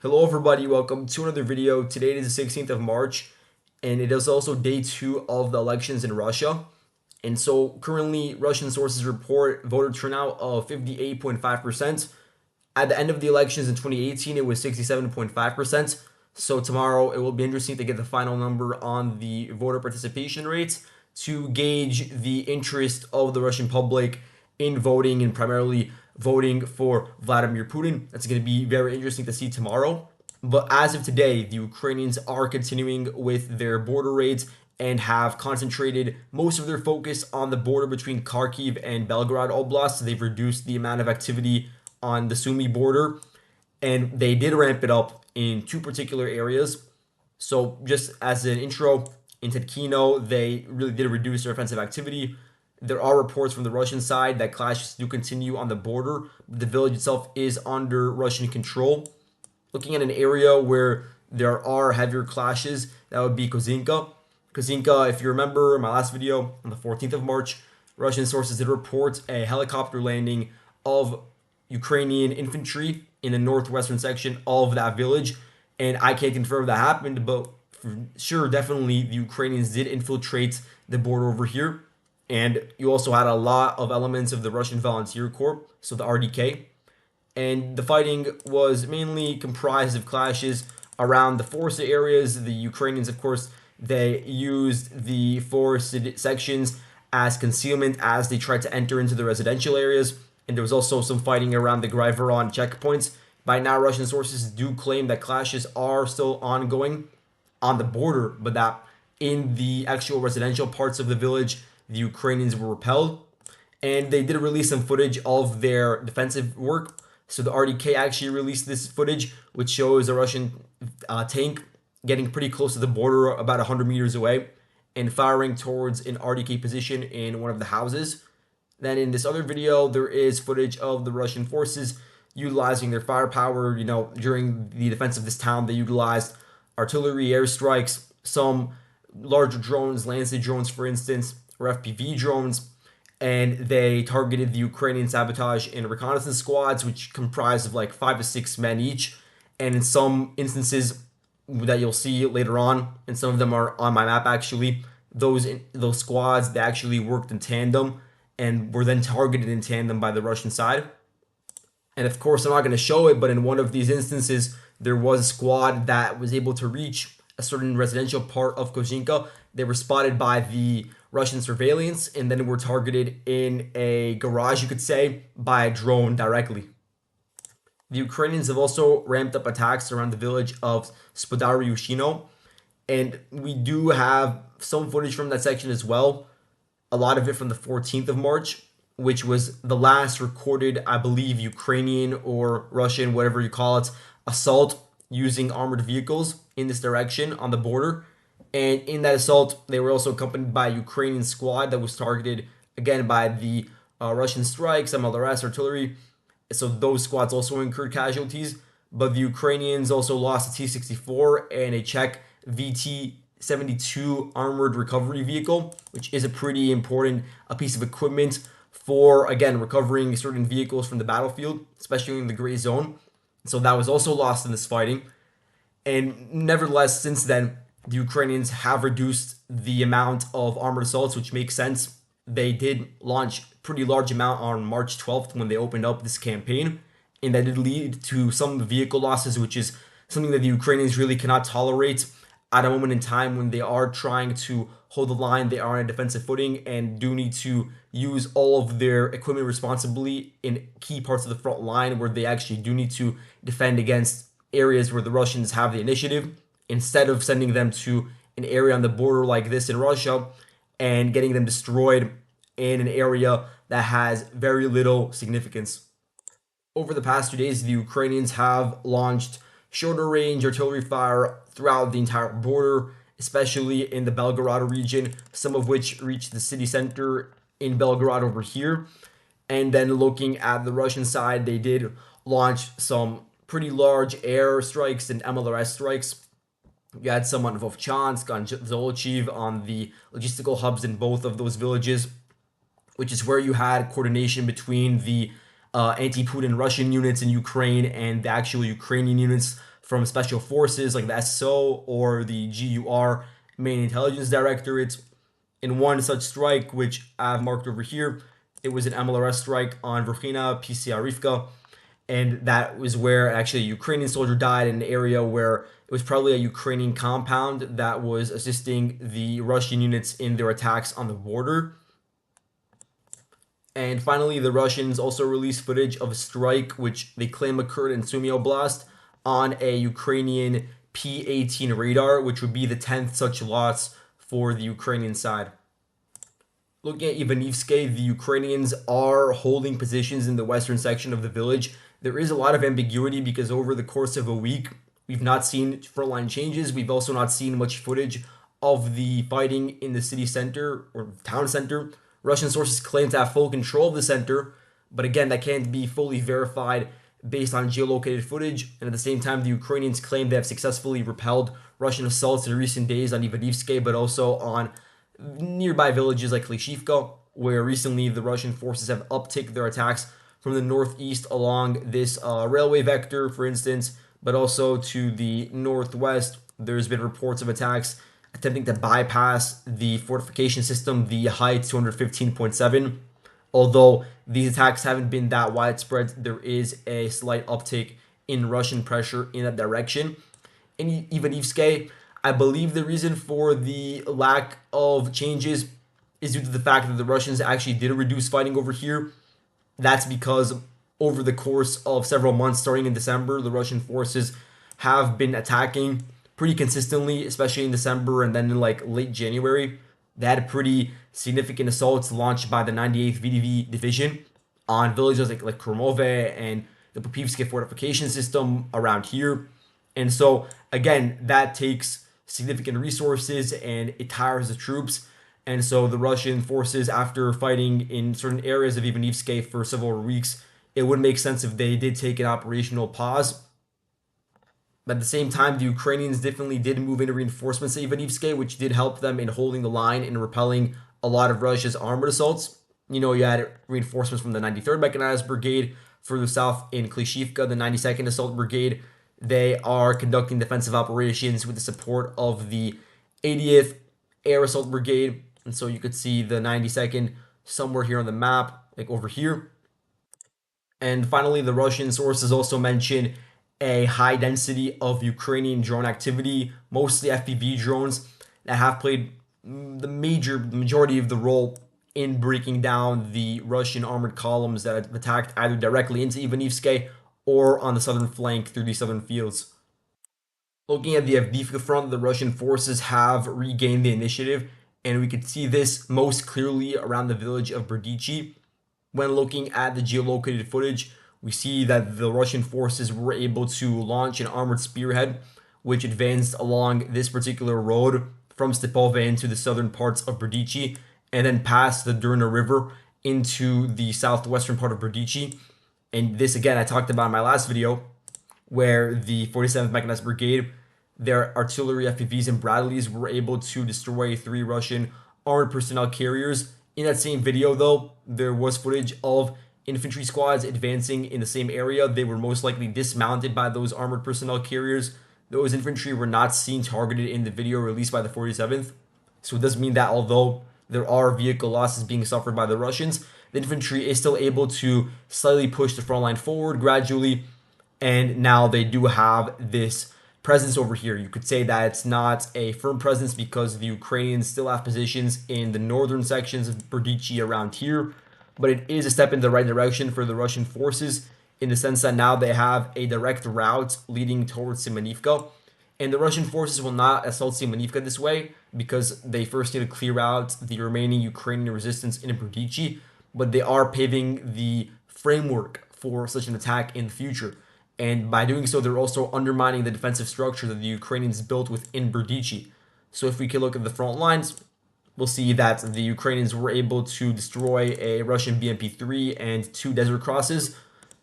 Hello everybody, welcome to another video. Today is the 16th of March and it is also day 2 of the elections in Russia. And so currently Russian sources report voter turnout of 58.5%. At the end of the elections in 2018 it was 67.5%. So tomorrow it will be interesting to get the final number on the voter participation rates to gauge the interest of the Russian public in voting and primarily voting for Vladimir Putin. That's going to be very interesting to see tomorrow. But as of today, the Ukrainians are continuing with their border raids and have concentrated most of their focus on the border between Kharkiv and Belgorod Oblast. So they've reduced the amount of activity on the Sumy border, and they did ramp it up in two particular areas. So just as an intro, in Tetkino, they really did reduce their offensive activity. There are reports from the Russian side that clashes do continue on the border. The village itself is under Russian control. Looking at an area where there are heavier clashes, that would be Kozinka. Kozinka, if you remember my last video on the 14th of March, Russian sources did report a helicopter landing of Ukrainian infantry in the northwestern section of that village. And I can't confirm that happened, but for sure, definitely the Ukrainians did infiltrate the border over here. And you also had a lot of elements of the Russian Volunteer Corps, so the RDK. And the fighting was mainly comprised of clashes around the forested areas. The Ukrainians, of course, they used the forested sections as concealment as they tried to enter into the residential areas. And there was also some fighting around the Gryveron checkpoints. By now, Russian sources do claim that clashes are still ongoing on the border, but that in the actual residential parts of the village, the Ukrainians were repelled. And they did release some footage of their defensive work. So the RDK actually released this footage, which shows a Russian tank getting pretty close to the border, about 100 meters away, and firing towards an RDK position in one of the houses. Then in this other video, there is footage of the Russian forces utilizing their firepower. During the defense of this town, they utilized artillery airstrikes, some larger drones, Lancet drones, for instance, or FPV drones, and they targeted the Ukrainian sabotage and reconnaissance squads, which comprised of like 5 to 6 men each. And in some instances that you'll see later on, and some of them are on my map actually, those squads, they actually worked in tandem and were then targeted in tandem by the Russian side. And of course, I'm not going to show it, but in one of these instances, there was a squad that was able to reach a certain residential part of Kozinka. They were spotted by the Russian surveillance and then were targeted in a garage, you could say, by a drone directly. The Ukrainians have also ramped up attacks around the village of Spodary-Ushino, and we do have some footage from that section as well. A lot of it from the 14th of March, which was the last recorded, I believe, Ukrainian or Russian, whatever you call it, assault using armored vehicles in this direction on the border. And in that assault, they were also accompanied by a Ukrainian squad that was targeted, again, by the Russian strikes, MLRS, artillery. So those squads also incurred casualties. But the Ukrainians also lost a T-64 and a Czech VT-72 armored recovery vehicle, which is a pretty important piece of equipment for, again, recovering certain vehicles from the battlefield, especially in the gray zone. So that was also lost in this fighting. And nevertheless, since then, the Ukrainians have reduced the amount of armored assaults, which makes sense. They did launch a pretty large amount on March 12th when they opened up this campaign, and that did lead to some vehicle losses, which is something that the Ukrainians really cannot tolerate at a moment in time when they are trying to hold the line. They are on a defensive footing and do need to use all of their equipment responsibly in key parts of the front line where they actually do need to defend against areas where the Russians have the initiative, instead of sending them to an area on the border like this in Russia and getting them destroyed in an area that has very little significance. Over the past 2 days, the Ukrainians have launched shorter range artillery fire throughout the entire border, especially in the Belgorod region, some of which reached the city center in Belgorod over here. And then looking at the Russian side, they did launch some pretty large air strikes and MLRS strikes. You had some on Vovchansk, on Zolochiv, on the logistical hubs in both of those villages, which is where you had coordination between the anti-Putin Russian units in Ukraine and the actual Ukrainian units from special forces like the SSO or the GUR main intelligence directorates. In one such strike, which I've marked over here, it was an MLRS strike on Verkhina Avdiivka, and that was where actually a Ukrainian soldier died in an area where it was probably a Ukrainian compound that was assisting the Russian units in their attacks on the border. And finally, the Russians also released footage of a strike which they claim occurred in Sumy Oblast on a Ukrainian P-18 radar, which would be the 10th such loss for the Ukrainian side. Looking at Ivanivske, the Ukrainians are holding positions in the western section of the village. There is a lot of ambiguity because over the course of a week, we've not seen frontline changes. We've also not seen much footage of the fighting in the city center or town center. Russian sources claim to have full control of the center, but again, that can't be fully verified based on geolocated footage. And at the same time, the Ukrainians claim they have successfully repelled Russian assaults in recent days on Ivanivske, but also on nearby villages like Klishivka, where recently the Russian forces have upticked their attacks from the northeast along this railway vector, for instance, but also to the northwest. There's been reports of attacks attempting to bypass the fortification system, the height 215.7. Although these attacks haven't been that widespread, there is a slight uptick in Russian pressure in that direction. In Ivanivske, I believe the reason for the lack of changes is due to the fact that the Russians actually did reduce fighting over here. That's because over the course of several months, starting in December, the Russian forces have been attacking pretty consistently, especially in December and then in like late January. They had pretty significant assaults launched by the 98th VDV division on villages like Verbove and the Popivske fortification system around here. And so, again, that takes significant resources and it tires the troops. And so the Russian forces, after fighting in certain areas of Ivanivske for several weeks, it would make sense if they did take an operational pause. But at the same time, the Ukrainians definitely did move into reinforcements at Ivanivske, which did help them in holding the line and repelling a lot of Russia's armored assaults. You know, you had reinforcements from the 93rd Mechanized Brigade further south in Klishivka, the 92nd Assault Brigade. They are conducting defensive operations with the support of the 80th Air Assault Brigade. And so you could see the 92nd somewhere here on the map, like over here. And finally, the Russian sources also mention a high density of Ukrainian drone activity, mostly FPV drones that have played the majority of the role in breaking down the Russian armored columns that have attacked either directly into Ivanivske or on the southern flank through the southern fields. Looking at the Avdiivka front, the Russian forces have regained the initiative, and we could see this most clearly around the village of Berdichi. When looking at the geolocated footage, we see that the Russian forces were able to launch an armored spearhead, which advanced along this particular road from Stepove into the southern parts of Berdichi, and then passed the Durna River into the southwestern part of Berdichi. And this, again, I talked about in my last video, where the 47th Mechanized Brigade, their artillery, FPVs, and Bradleys were able to destroy 3 Russian armored personnel carriers. In that same video, though, there was footage of infantry squads advancing in the same area. They were most likely dismounted by those armored personnel carriers. Those infantry were not seen targeted in the video released by the 47th. So it does mean that although there are vehicle losses being suffered by the Russians, the infantry is still able to slightly push the front line forward gradually. And now they do have this presence over here. You could say that it's not a firm presence because the Ukrainians still have positions in the northern sections of Berdichi around here, but it is a step in the right direction for the Russian forces in the sense that now they have a direct route leading towards Semenivka. And the Russian forces will not assault Semenivka this way because they first need to clear out the remaining Ukrainian resistance in Berdichi, but they are paving the framework for such an attack in the future. And by doing so, they're also undermining the defensive structure that the Ukrainians built within Berdichi. So if we can look at the front lines, we'll see that the Ukrainians were able to destroy a Russian BMP-3 and 2 Desert Crosses.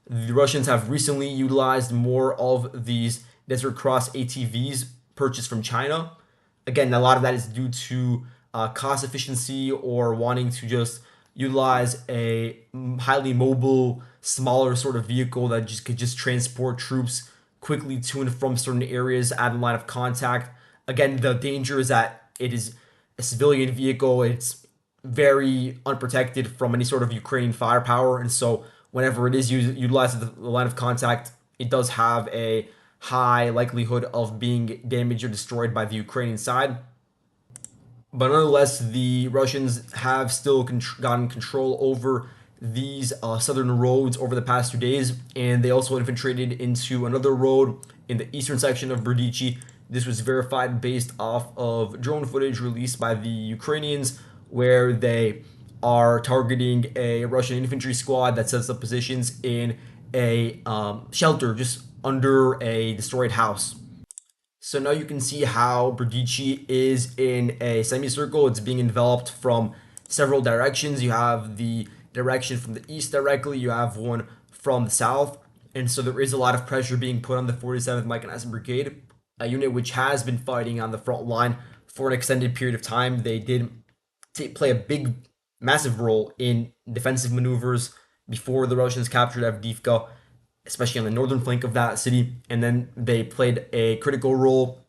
The Russians have recently utilized more of these Desert Cross ATVs purchased from China. Again, a lot of that is due to cost efficiency or wanting to just utilize a highly mobile, smaller sort of vehicle that just could just transport troops quickly to and from certain areas at the line of contact. Again, the danger is that it is a civilian vehicle. It's very unprotected from any sort of Ukrainian firepower, and so whenever it is utilized at the line of contact, it does have a high likelihood of being damaged or destroyed by the Ukrainian side. But nonetheless, the Russians have still gotten control over these southern roads over the past 2 days, and they also infiltrated into another road in the eastern section of Berdichi. This was verified based off of drone footage released by the Ukrainians, where they are targeting a Russian infantry squad that sets up positions in a shelter just under a destroyed house. So now you can see how Berdichi is in a semicircle. It's being enveloped from several directions. You have the direction from the east directly, you have one from the south, and so there is a lot of pressure being put on the 47th Mechanized Brigade, a unit which has been fighting on the front line for an extended period of time. They did play a big, massive role in defensive maneuvers before the Russians captured Avdiivka, especially on the northern flank of that city, and then they played a critical role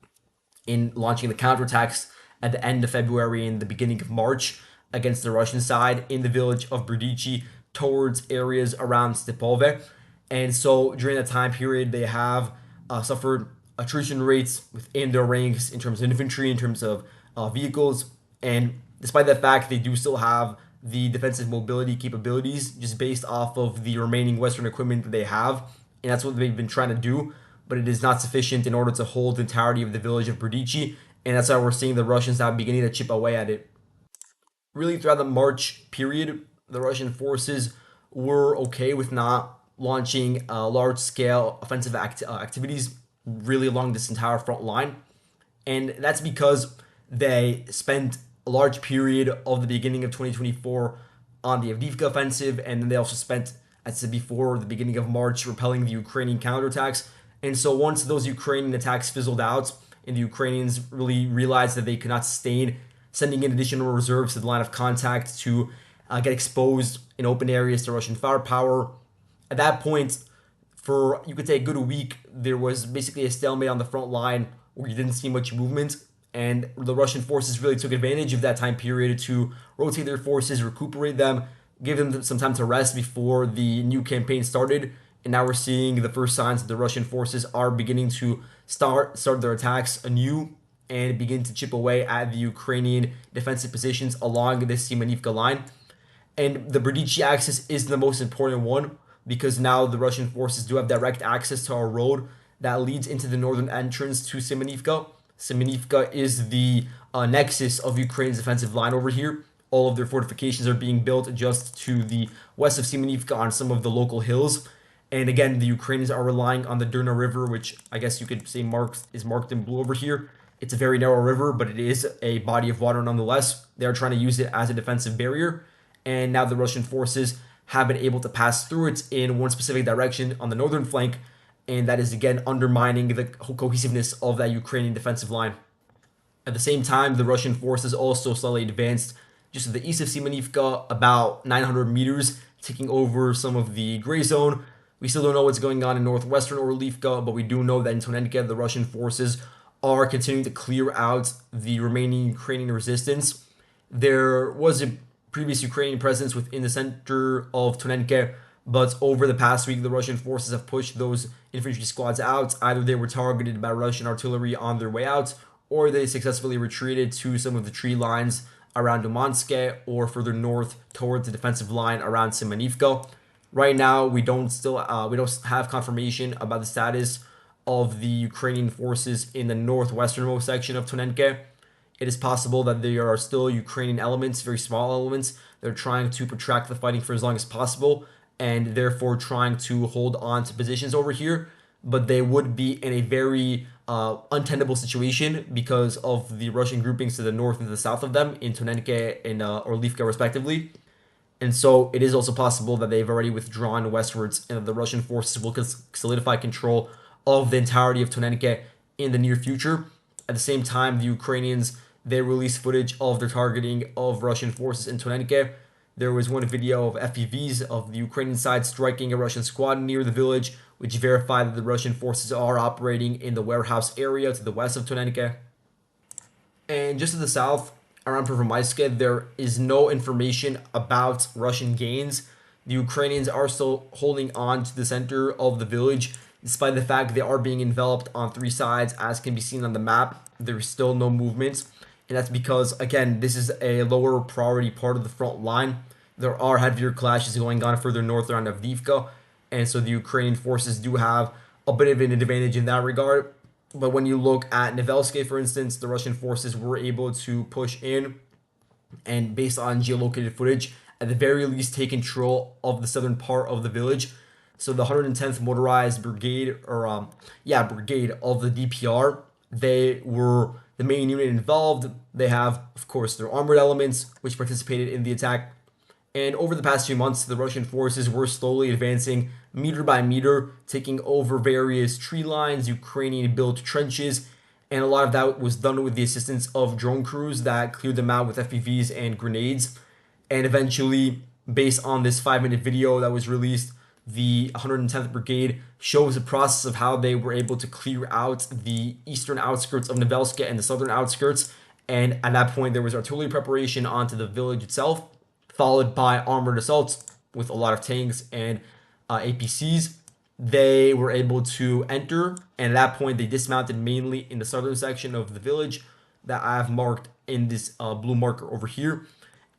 in launching the counterattacks at the end of February and the beginning of March against the Russian side in the village of Berdichi towards areas around Stepove. And so during that time period, they have suffered attrition rates within their ranks in terms of infantry, in terms of vehicles. And despite that fact, they do still have the defensive mobility capabilities just based off of the remaining Western equipment that they have. And that's what they've been trying to do. But it is not sufficient in order to hold the entirety of the village of Berdichi. And that's why we're seeing the Russians now beginning to chip away at it. Really, throughout the March period, the Russian forces were okay with not launching large-scale offensive activities really along this entire front line. And that's because they spent a large period of the beginning of 2024 on the Avdiivka offensive, and then they also spent, as I said before, the beginning of March repelling the Ukrainian counterattacks. And so once those Ukrainian attacks fizzled out, and the Ukrainians really realized that they could not sustain sending in additional reserves to the line of contact to get exposed in open areas to Russian firepower, at that point, for you could say a good week, there was basically a stalemate on the front line where you didn't see much movement. And the Russian forces really took advantage of that time period to rotate their forces, recuperate them, give them some time to rest before the new campaign started. And now we're seeing the first signs that the Russian forces are beginning to start their attacks anew and begin to chip away at the Ukrainian defensive positions along this Semenivka line. And the Berdichi axis is the most important one because now the Russian forces do have direct access to our road that leads into the northern entrance to Semenivka. Semenivka is the nexus of Ukraine's defensive line over here. All of their fortifications are being built just to the west of Semenivka on some of the local hills. And again, the Ukrainians are relying on the Durna River, which I guess you could say is marked in blue over here. It's a very narrow river, but it is a body of water nonetheless. They're trying to use it as a defensive barrier. And now the Russian forces have been able to pass through it in one specific direction on the northern flank. And that is again undermining the cohesiveness of that Ukrainian defensive line. At the same time, the Russian forces also slightly advanced just to the east of Semenivka, about 900 meters, taking over some of the gray zone. We still don't know what's going on in northwestern Orlivka, but we do know that in Tonenka, the Russian forces are continuing to clear out the remaining Ukrainian resistance. There was a previous Ukrainian presence within the center of Tonenka, but over the past week, the Russian forces have pushed those infantry squads out. Either they were targeted by Russian artillery on their way out, or they successfully retreated to some of the tree lines around Umanske or further north towards the defensive line around Semenivka. Right now, we don't have confirmation about the status of the Ukrainian forces in the northwesternmost section of Tonenka. It is possible that there are still Ukrainian elements, very small elements. They're trying to protract the fighting for as long as possible, and therefore trying to hold on to positions over here. But they would be in a very untenable situation because of the Russian groupings to the north and the south of them in Tonenka and Orlivka respectively. And so it is also possible that they've already withdrawn westwards and that the Russian forces will solidify control of the entirety of Tonenka in the near future. At the same time, the Ukrainians, they released footage of their targeting of Russian forces in Tonenka. There was one video of FPVs of the Ukrainian side striking a Russian squad near the village, which verify that the Russian forces are operating in the warehouse area to the west of Tonenke. And just to the south, around Prvomaiske, there is no information about Russian gains. The Ukrainians are still holding on to the center of the village, despite the fact they are being enveloped on three sides, as can be seen on the map. There's still no movement, and that's because, again, this is a lower priority part of the front line. There are heavier clashes going on further north around Avdiivka, and so the Ukrainian forces do have a bit of an advantage in that regard. But when you look at Nevelske, for instance, the Russian forces were able to push in and, based on geolocated footage, at the very least take control of the southern part of the village. So the 110th Motorized Brigade, brigade of the DPR, they were the main unit involved. They have, of course, their armored elements, which participated in the attack. And over the past few months, the Russian forces were slowly advancing meter by meter, taking over various tree lines, Ukrainian-built trenches, and a lot of that was done with the assistance of drone crews that cleared them out with FPVs and grenades. And eventually, based on this 5-minute video that was released, the 110th Brigade shows the process of how they were able to clear out the eastern outskirts of Nevelske and the southern outskirts. And at that point, there was artillery preparation onto the village itself, followed by armored assaults with a lot of tanks and APCs. They were able to enter, and at that point, they dismounted mainly in the southern section of the village that I have marked in this blue marker over here.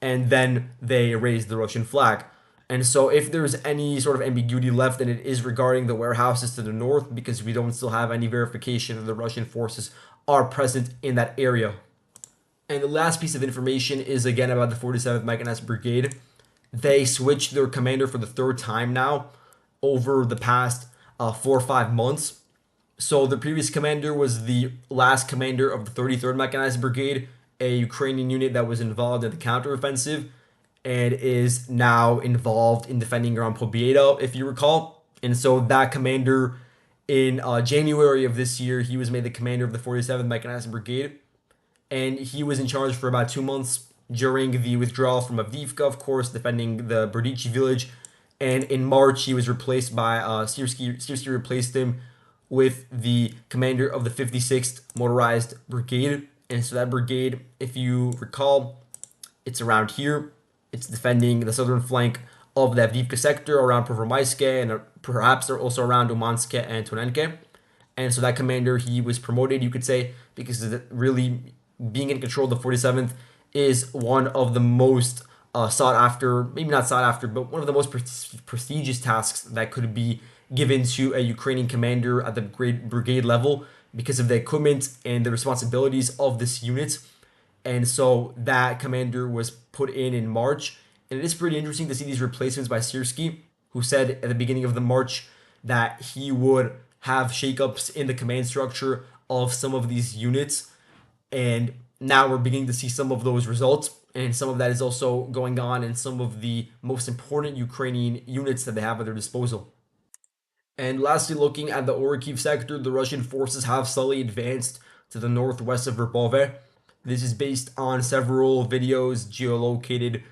And then they raised the Russian flag. And so if there's any sort of ambiguity left, then it is regarding the warehouses to the north, because we don't still have any verification that the Russian forces are present in that area. And the last piece of information is again about the 47th Mechanized Brigade. They switched their commander for the third time now over the past 4 or 5 months. So the previous commander was the last commander of the 33rd Mechanized Brigade, a Ukrainian unit that was involved in the counteroffensive and is now involved in defending around Pobeda, if you recall. And so that commander, in January of this year, he was made the commander of the 47th Mechanized Brigade. And he was in charge for about 2 months during the withdrawal from Avdiivka, of course, defending the Berdichi village. And in March, he was replaced by Sirski. Sirski replaced him with the commander of the 56th Motorized Brigade. And so that brigade, if you recall, it's around here. It's defending the southern flank of the Avdiivka sector around Prvomaiske, and perhaps they're also around Umanske and Tonenke. And so that commander, he was promoted, you could say, because really being in control of the 47th is one of the most sought after, maybe not sought after, but one of the most prestigious tasks that could be given to a Ukrainian commander at the brigade level because of the equipment and the responsibilities of this unit. And so that commander was put in March. And it is pretty interesting to see these replacements by Sirski, who said at the beginning of the March that he would have shakeups in the command structure of some of these units. And now we're beginning to see some of those results. And some of that is also going on in some of the most important Ukrainian units that they have at their disposal. And lastly, looking at the Orikhiv sector, the Russian forces have slowly advanced to the northwest of Verbove. This is based on several videos geolocated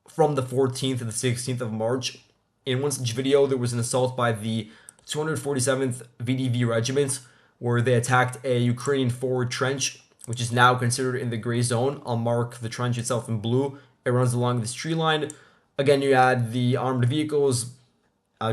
from the 14th to the 16th of March. In one such video, there was an assault by the 247th VDV Regiment, where they attacked a Ukrainian forward trench, which is now considered in the gray zone. I'll mark the trench itself in blue. It runs along this tree line. Again, you had the armored vehicles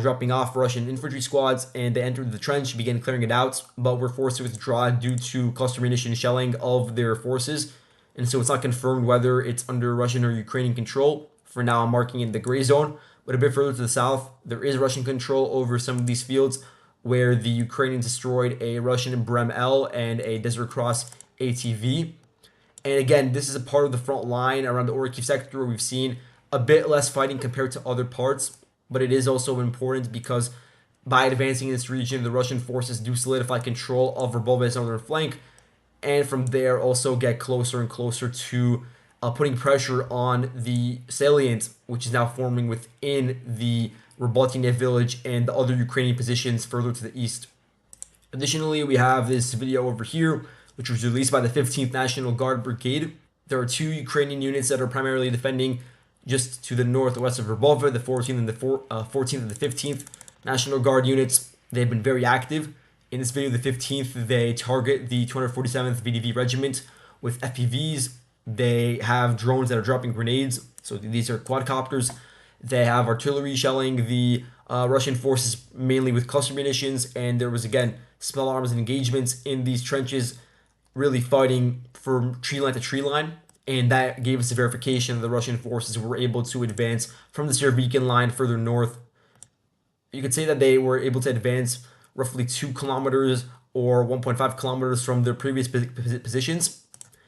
dropping off Russian infantry squads, and they entered the trench, began clearing it out, but were forced to withdraw due to cluster munition shelling of their forces. And so it's not confirmed whether it's under Russian or Ukrainian control. For now, I'm marking in the gray zone. But a bit further to the south, there is Russian control over some of these fields, where the Ukrainians destroyed a Russian Brem L and a Desert Cross ATV. And again, this is a part of the front line around the Orikhiv sector where we've seen a bit less fighting compared to other parts. But it is also important because by advancing in this region, the Russian forces do solidify control of Verbove's northern flank, and from there also get closer and closer to putting pressure on the salient, which is now forming within the Robotyne village and the other Ukrainian positions further to the east. Additionally, we have this video over here, which was released by the 15th National Guard Brigade. There are two Ukrainian units that are primarily defending just to the northwest of Verbove, the 14th and the 15th National Guard units. They've been very active. In this video, the 15th, they target the 247th VDV Regiment with FPVs. They have drones that are dropping grenades. So these are quadcopters. They have artillery shelling the Russian forces mainly with cluster munitions. And there was, again, small arms and engagements in these trenches, really fighting from tree line to tree line. And that gave us a verification that the Russian forces were able to advance from the Semenivka line further north. You could say that they were able to advance roughly 2 kilometers or 1.5 kilometers from their previous positions.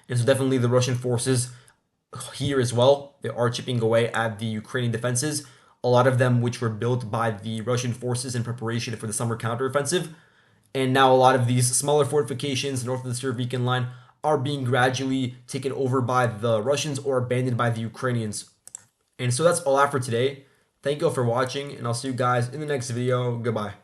And so definitely the Russian forces here as well, they are chipping away at the Ukrainian defenses, a lot of them which were built by the Russian forces in preparation for the summer counteroffensive. And now a lot of these smaller fortifications north of the Semenivka line are being gradually taken over by the Russians or abandoned by the Ukrainians. And so that's all I have for today. Thank you all for watching, and I'll see you guys in the next video. Goodbye.